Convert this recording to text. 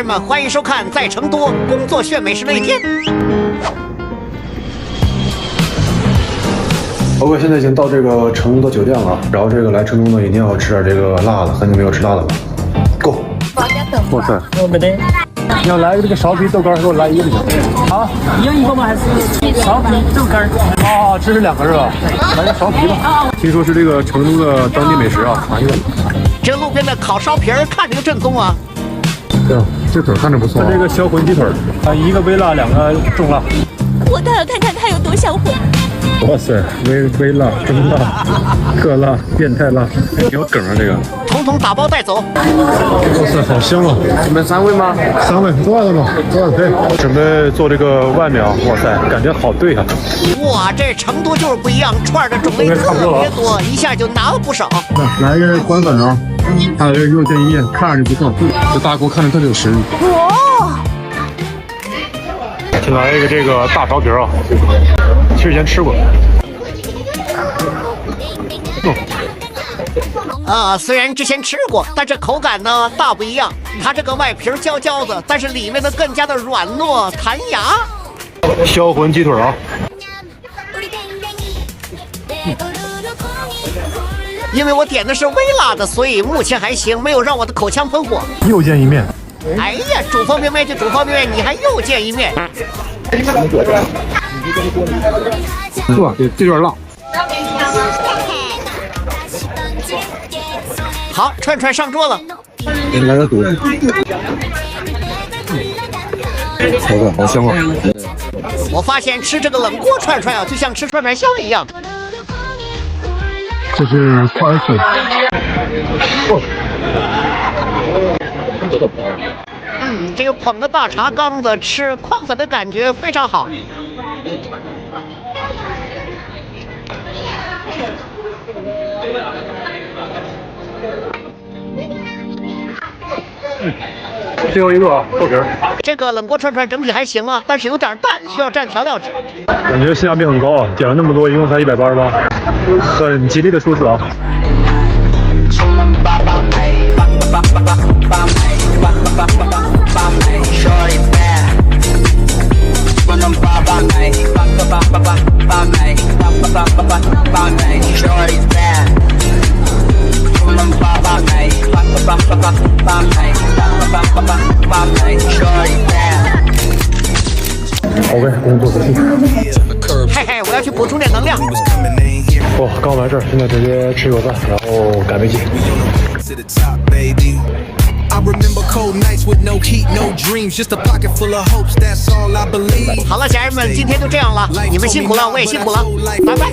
人们，欢迎收看在成都工作炫美食的一天。OK， 现在已经到这个成都的酒店了，然后这个来成都呢，一定要吃点这个辣的，很久没有吃辣的了。Go！ 哇塞，没得。你要来这个苕皮豆干，给我来一个就行。啊，一人一个吗？还是苕皮豆干？啊，这是2个是吧？来个苕皮吧。听说是这个成都的当地美食啊，尝一个。这路边的烤苕皮儿看着就正宗啊。对啊，这腿看着不错。它这个销魂鸡腿，啊，一个微辣，2个重辣。我倒要看看它有多销魂。哇塞，微辣、中辣、特辣、变态辣，挺有梗啊这个。统统打包带走。哇塞，好香啊！你们3位吗3位，做完了吗？做完可以。准备做这个外面啊，哇塞，感觉好对啊。哇，这成都就是不一样，串的种类特别多，一下就拿了不少。来一个宽粉啊，还有这个肉馅意面，看着就不错。这大锅看着特别有食欲。哇！先来一个这个大苕皮啊，其实以前吃过。虽然之前吃过，但这口感呢大不一样。它这个外皮焦焦的，但是里面的更加的软糯弹牙。销魂鸡腿啊！因为我点的是微辣的，所以目前还行，没有让我的口腔喷火。又见一面。哎呀，煮方便面就煮方便面，你还又见一面。哇，这有点辣。好，串串上桌了。给你来个肚。好香啊！我发现吃这个冷锅串串啊，就像吃串串香一样。这是宽粉。这个捧着大茶缸子吃宽粉的感觉非常好。最后一个啊，豆皮儿。这个冷锅串串整体还行啊，但是有点淡，需要蘸调料吃。感觉性价比很高啊，点了那么多，一共才188，很吉利的数字啊。OK， 工作结束。嘿嘿，我要去补充点能量。哇，刚来这儿，现在直接吃个饭，然后赶飞机。好了，家人们，今天就这样了，你们辛苦了，我也辛苦了，拜拜。